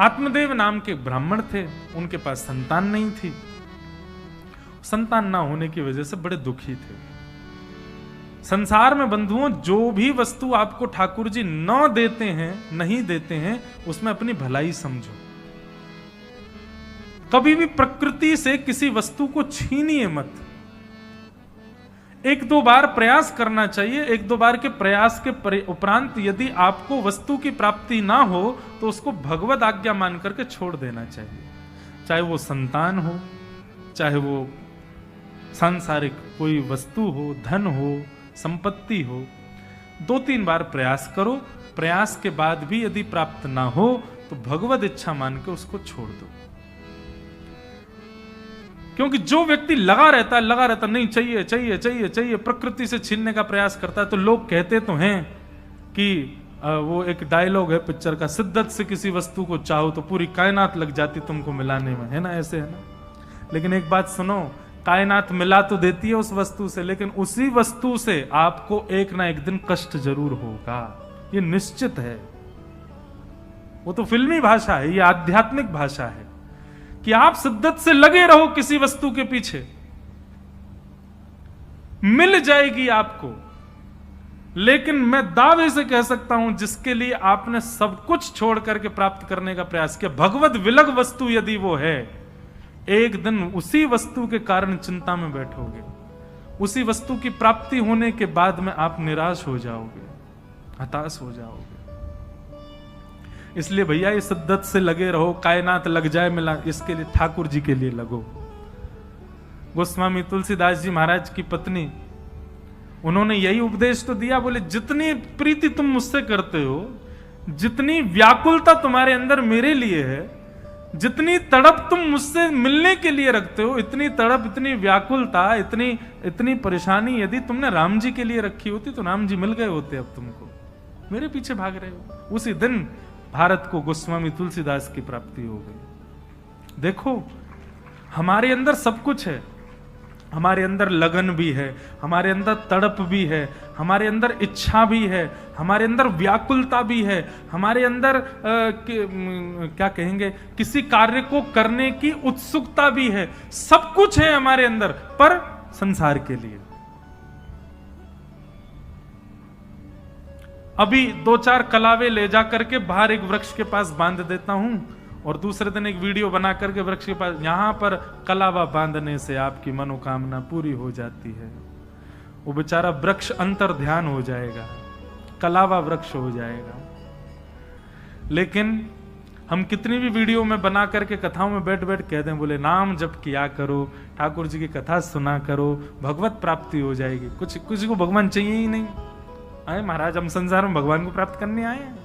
आत्मदेव नाम के ब्राह्मण थे, उनके पास संतान नहीं थी। संतान ना होने की वजह से बड़े दुखी थे। संसार में बंधुओं, जो भी वस्तु आपको ठाकुर जी न देते हैं, नहीं देते हैं, उसमें अपनी भलाई समझो। कभी भी प्रकृति से किसी वस्तु को छीनिए मत। एक दो बार प्रयास करना चाहिए। एक दो बार के प्रयास के उपरांत यदि आपको वस्तु की प्राप्ति ना हो तो उसको भगवद आज्ञा मान करके छोड़ देना चाहिए। चाहे वो संतान हो, चाहे वो सांसारिक कोई वस्तु हो, धन हो, संपत्ति हो। 2-3 बार प्रयास करो। प्रयास के बाद भी यदि प्राप्त ना हो तो भगवद इच्छा मान के उसको छोड़ दो। क्योंकि जो व्यक्ति लगा रहता नहीं, चाहिए चाहिए चाहिए चाहिए, प्रकृति से छीनने का प्रयास करता है, तो लोग कहते तो हैं कि वो एक डायलॉग है पिक्चर का, शिद्दत से किसी वस्तु को चाहो तो पूरी कायनात लग जाती तुमको मिलाने में, है ना, ऐसे है ना। लेकिन एक बात सुनो, कायनात मिला तो देती है उस वस्तु से, लेकिन उसी वस्तु से आपको एक ना एक दिन कष्ट जरूर होगा, ये निश्चित है। वो तो फिल्मी भाषा है, ये आध्यात्मिक भाषा है कि आप शिद्दत से लगे रहो किसी वस्तु के पीछे, मिल जाएगी आपको। लेकिन मैं दावे से कह सकता हूं, जिसके लिए आपने सब कुछ छोड़ करके प्राप्त करने का प्रयास किया, भगवत विलग वस्तु यदि वो है, एक दिन उसी वस्तु के कारण चिंता में बैठोगे। उसी वस्तु की प्राप्ति होने के बाद में आप निराश हो जाओगे, हताश हो जाओगे। इसलिए भैया ये शिद्दत से लगे रहो, कायनात लग जाए मिला, इसके लिए ठाकुर जी के लिए लगो। गोस्वामी तुलसीदास जी महाराज की पत्नी, उन्होंने यही उपदेश तो दिया, बोले जितनी प्रीति तुम मुझसे करते हो, जितनी व्याकुलता तुम्हारे अंदर मेरे लिए है, जितनी तड़प तुम मुझसे मिलने के लिए रखते हो, इतनी तड़प, इतनी व्याकुलता, इतनी परेशानी यदि तुमने राम जी के लिए रखी होती तो राम जी मिल गए होते। अब तुमको मेरे पीछे भाग रहे हो। उसी दिन भारत को गोस्वामी तुलसीदास की प्राप्ति हो गई। देखो, हमारे अंदर सब कुछ है। हमारे अंदर लगन भी है, हमारे अंदर तड़प भी है, हमारे अंदर इच्छा भी है, हमारे अंदर व्याकुलता भी है, हमारे अंदर क्या कहेंगे, किसी कार्य को करने की उत्सुकता भी है। सब कुछ है हमारे अंदर, पर संसार के लिए। अभी 2-4 कलावे ले जा करके बाहर एक वृक्ष के पास बांध देता हूं, और दूसरे दिन एक वीडियो बना करके वृक्ष के पास, यहां पर कलावा बांधने से आपकी मनोकामना पूरी हो जाती है। वो बेचारा वृक्ष अंतर ध्यान हो जाएगा, कलावा वृक्ष हो जाएगा। लेकिन हम कितनी भी वीडियो में बना करके कथाओं में बैठ बैठ कहते हैं, बोले नाम जप किया करो, ठाकुर जी की कथा सुना करो, भगवत प्राप्ति हो जाएगी। कुछ को भगवान चाहिए ही नहीं। आए महाराज, हम संसार में भगवान को प्राप्त करने आए हैं।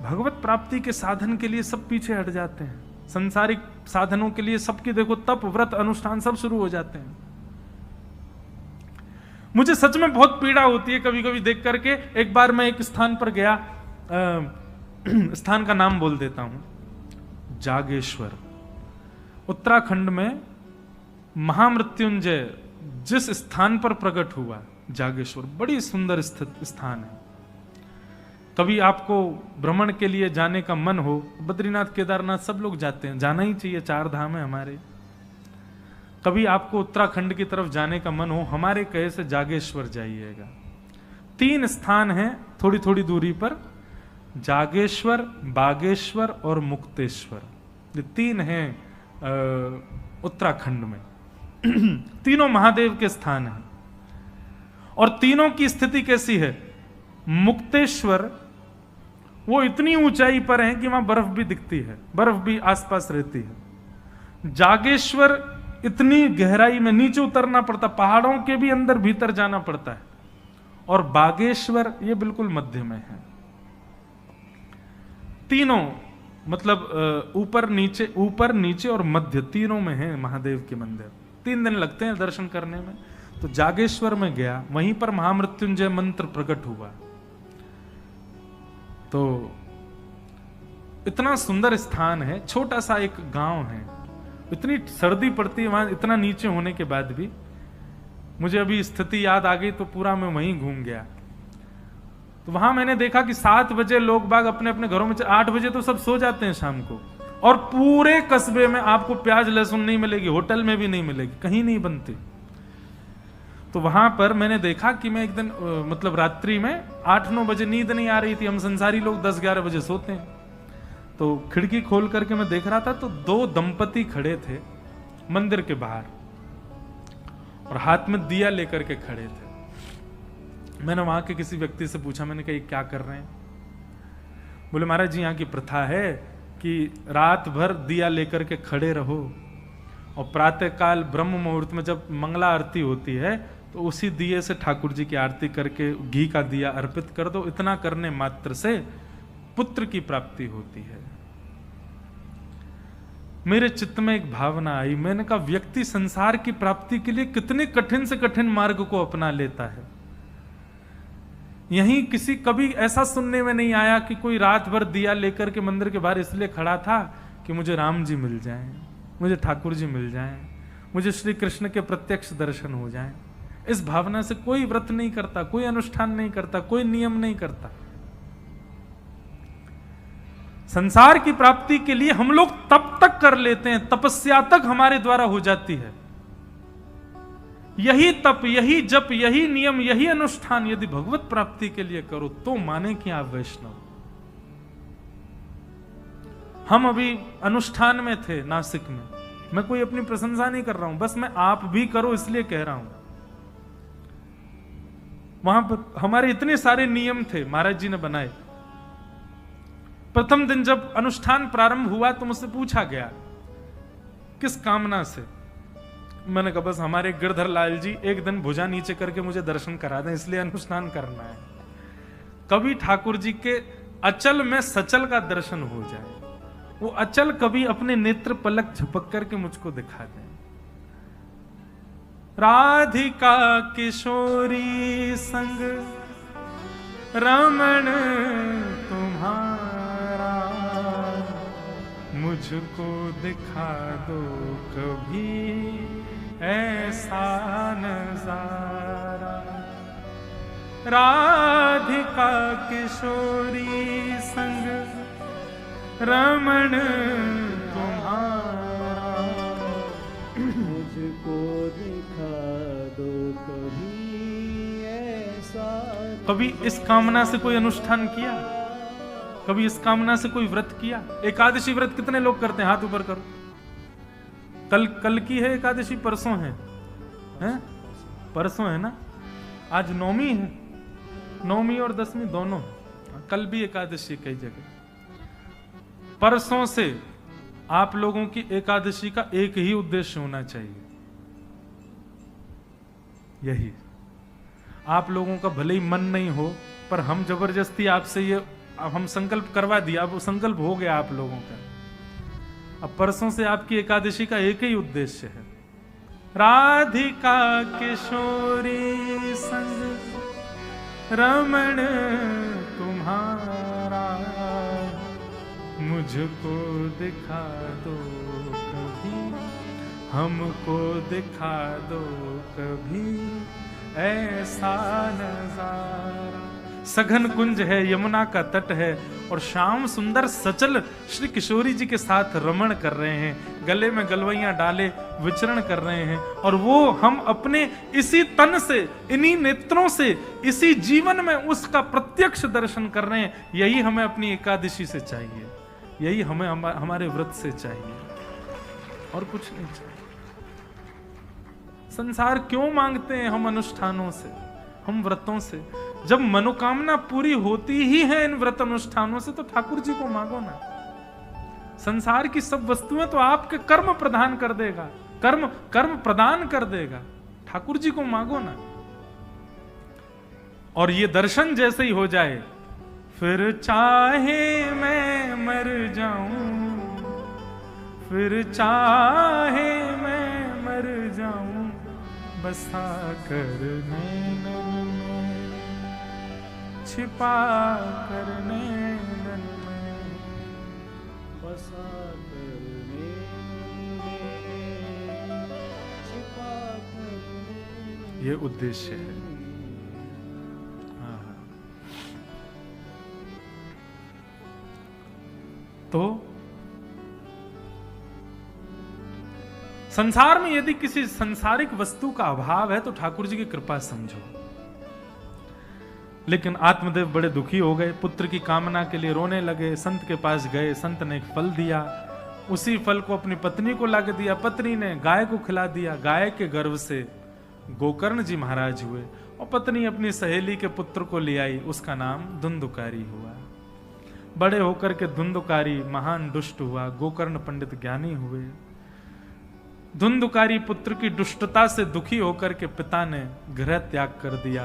भगवत प्राप्ति के साधन के लिए सब पीछे हट जाते हैं। संसारिक साधनों के लिए सबके देखो तप, व्रत, अनुष्ठान सब शुरू हो जाते हैं। मुझे सच में बहुत पीड़ा होती है कभी कभी देख करके। एक बार मैं एक स्थान पर गया, स्थान का नाम बोल देता हूं, जागेश्वर, उत्तराखंड में महामृत्युंजय जिस स्थान पर प्रकट हुआ, जागेश्वर बड़ी सुंदर स्थित स्थान है। कभी आपको भ्रमण के लिए जाने का मन हो, बद्रीनाथ, केदारनाथ सब लोग जाते हैं, जाना ही चाहिए, 4 धाम है हमारे। कभी आपको उत्तराखंड की तरफ जाने का मन हो, हमारे कहे से जागेश्वर जाइएगा। 3 स्थान हैं थोड़ी थोड़ी दूरी पर, जागेश्वर, बागेश्वर और मुक्तेश्वर। ये 3 हैं उत्तराखंड में। तीनों महादेव के स्थान हैं, और तीनों की स्थिति कैसी है? मुक्तेश्वर वो इतनी ऊंचाई पर है कि वहां बर्फ भी दिखती है, बर्फ भी आसपास रहती है। जागेश्वर इतनी गहराई में नीचे उतरना पड़ता, पहाड़ों के भी अंदर भीतर जाना पड़ता है। और बागेश्वर ये बिल्कुल मध्य में है। तीनों मतलब ऊपर नीचे और मध्य, तीनों में है महादेव के मंदिर। 3 दिन लगते हैं दर्शन करने में। तो जागेश्वर में गया, वहीं पर महामृत्युंजय मंत्र प्रकट हुआ। तो इतना सुंदर स्थान है, छोटा सा एक गांव है, इतनी सर्दी पड़ती है वहां, इतना नीचे होने के बाद भी। मुझे अभी स्थिति याद आ गई तो पूरा मैं वहीं घूम गया। तो वहां मैंने देखा कि 7 बजे लोग बाग अपने अपने घरों में, 8 बजे तो सब सो जाते हैं शाम को, और पूरे कस्बे में आपको प्याज लहसुन नहीं मिलेगी, होटल में भी नहीं मिलेगी, कहीं नहीं बनती। तो वहां पर मैंने देखा कि मैं एक दिन मतलब रात्रि में 8-9 बजे नींद नहीं आ रही थी, हम संसारी लोग 10-11 बजे सोते हैं, तो खिड़की खोल करके मैं देख रहा था तो 2 दंपति खड़े थे मंदिर के बाहर और हाथ में दिया लेकर के खड़े थे। मैंने वहां के किसी व्यक्ति से पूछा, मैंने कहा ये क्या कर रहे हैं? बोले महाराज जी यहाँ की प्रथा है कि रात भर दिया लेकर के खड़े रहो और प्रातःकाल ब्रह्म मुहूर्त में जब मंगला आरती होती है तो उसी दिए से ठाकुर जी की आरती करके घी का दिया अर्पित कर दो, इतना करने मात्र से पुत्र की प्राप्ति होती है। मेरे चित्त में एक भावना आई, मैंने कहा व्यक्ति संसार की प्राप्ति के लिए कितने कठिन से कठिन मार्ग को अपना लेता है। यहीं किसी कभी ऐसा सुनने में नहीं आया कि कोई रात भर दिया लेकर के मंदिर के बाहर इसलिए खड़ा था कि मुझे राम जी मिल जाएं, मुझे ठाकुर जी मिल जाएं, मुझे श्री कृष्ण के प्रत्यक्ष दर्शन हो जाएं। इस भावना से कोई व्रत नहीं करता, कोई अनुष्ठान नहीं करता, कोई नियम नहीं करता। संसार की प्राप्ति के लिए हम लोग तप तक कर लेते हैं, तपस्या तक हमारे द्वारा हो जाती है। यही तप, यही जप, यही नियम, यही अनुष्ठान यदि भगवत प्राप्ति के लिए करो तो माने कि आप वैष्णव। हम अभी अनुष्ठान में थे नासिक में, मैं कोई अपनी प्रशंसा नहीं कर रहा हूं, बस मैं आप भी करो इसलिए कह रहा हूं। वहां पर हमारे इतने सारे नियम थे महाराज जी ने बनाए। प्रथम दिन जब अनुष्ठान प्रारंभ हुआ तो मुझसे पूछा गया किस कामना से। मैंने कहा बस हमारे गिरधर लाल जी एक दिन भुजा नीचे करके मुझे दर्शन करा दें, इसलिए अनुष्ठान करना है। कभी ठाकुर जी के अचल में सचल का दर्शन हो जाए, वो अचल कभी अपने नेत्र पलक झपक करके मुझको दिखा दें। राधिका किशोरी संग रमण तुम्हारा, मुझको दिखा दो कभी ऐसा नजारा। राधिका किशोरी संग रमण तुम्हारा, मुझको दिखा दो कभी ऐसा। कभी इस कामना से कोई अनुष्ठान किया? कभी इस कामना से कोई व्रत किया? एकादशी व्रत कितने लोग करते हैं? हाथ ऊपर करो। कल की है एकादशी, परसों है? परसों है ना? आज नौमी है, नौमी और दसवीं दोनों। कल भी एकादशी कई जगह। परसों से आप लोगों की एकादशी का एक ही उद्देश्य होना चाहिए, यही। आप लोगों का भले ही मन नहीं हो, पर हम जबरदस्ती आपसे ये हम संकल्प करवा दिया, अब वो संकल्प हो गया आप लोगों का। अब परसों से आपकी एकादशी का एक ही उद्देश्य है, राधिका किशोरी संग रमण तुम्हारा, मुझको दिखा दो कभी, हमको दिखा दो कभी ऐसा नजारा। सघन कुंज है, यमुना का तट है और श्याम सुंदर सचल श्री किशोरी जी के साथ रमण कर रहे हैं, गले में गलवैयां डाले विचरण कर रहे हैं। और वो हम अपने इसी तन से, इन्हीं नेत्रों से, इसी जीवन में उसका प्रत्यक्ष दर्शन कर रहे हैं। यही हमें अपनी एकादशी से चाहिए, यही हमें हमारे व्रत से चाहिए, और कुछ नहीं चाहिए। संसार क्यों मांगते हैं हम अनुष्ठानों से, हम व्रतों से? जब मनोकामना पूरी होती ही है इन व्रत अनुष्ठानों से, तो ठाकुर जी को मांगो ना। संसार की सब वस्तुएं तो आपके कर्म प्रदान कर देगा, कर्म प्रदान कर देगा। ठाकुर जी को मांगो ना। और ये दर्शन जैसे ही हो जाए, फिर चाहे मैं मर जाऊं, फिर चाहे मैं मर जाऊं, बसा कर नैनन में, छिपा कर नैनन में, बसा कर नैनन में, छिपा कर। ये उद्देश्य है। तो संसार में यदि किसी संसारिक वस्तु का अभाव है तो ठाकुर जी की कृपा समझो। लेकिन आत्मदेव बड़े दुखी हो गए, पुत्र की कामना के लिए रोने लगे। संत के पास गए, संत ने एक फल दिया, उसी फल को अपनी पत्नी को लाके दिया, पत्नी ने गाय को खिला दिया। गाय के गर्भ से गोकर्ण जी महाराज हुए और पत्नी अपनी सहेली के पुत्र को ले आई, उसका नाम धुंधुकारी हुआ। बड़े होकर के धुंधुकारी महान दुष्ट हुआ, गोकर्ण पंडित ज्ञानी हुए। धुंधुकारी पुत्र की दुष्टता से दुखी होकर के पिता ने गृह त्याग कर दिया।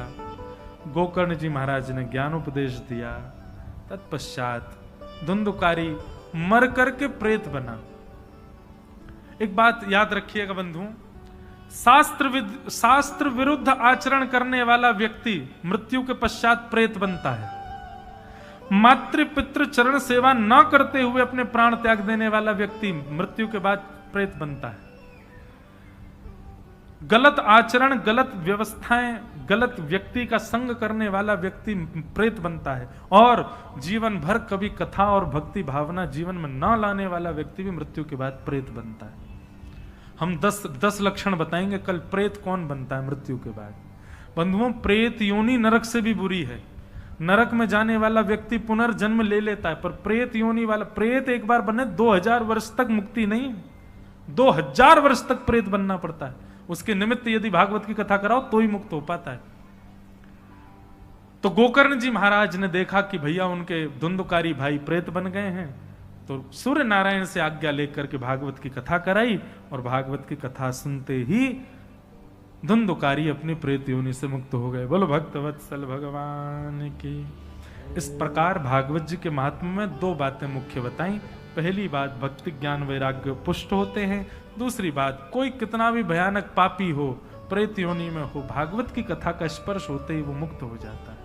गोकर्ण जी महाराज ने ज्ञान उपदेश दिया। तत्पश्चात धुंधुकारी मर करके प्रेत बना। एक बात याद रखिएगा बंधु, शास्त्र विरुद्ध आचरण करने वाला व्यक्ति मृत्यु के पश्चात प्रेत बनता है। मातृ पितृ चरण सेवा न करते हुए अपने प्राण त्याग देने वाला व्यक्ति मृत्यु के बाद प्रेत बनता है। गलत आचरण, गलत व्यवस्थाएं, गलत व्यक्ति का संग करने वाला व्यक्ति प्रेत बनता है। और जीवन भर कभी कथा और भक्ति भावना जीवन में न लाने वाला व्यक्ति भी मृत्यु के बाद प्रेत बनता है। हम 10 लक्षण बताएंगे कल प्रेत कौन बनता है मृत्यु के बाद। बंधुओं, प्रेत योनि नरक से भी बुरी है। नरक में जाने वाला व्यक्ति पुनर्जन्म ले लेता है, पर प्रेत योनि वाला, प्रेत एक बार बने 2000 वर्ष तक मुक्ति नहीं, 2000 वर्ष तक प्रेत बनना पड़ता है। उसके निमित्त यदि भागवत की कथा कराओ तो ही मुक्त हो पाता है। तो गोकर्ण जी महाराज ने देखा कि भैया उनके धुंधुकारी भाई प्रेत बन गए हैं, तो सूर्य नारायण से आज्ञा लेकर के भागवत की कथा कराई। और भागवत की कथा सुनते ही धुंधुकारी अपनी प्रेत योनि से मुक्त हो गए। बोलो भक्तवत्सल भगवान की। इस प्रकार भागवत जी के महात्म्य में 2 बातें मुख्य बताई। पहली बात, भक्ति ज्ञान वैराग्य पुष्ट होते हैं। दूसरी बात, कोई कितना भी भयानक पापी हो, प्रेत योनि में हो, भागवत की कथा का स्पर्श होते ही वो मुक्त हो जाता है।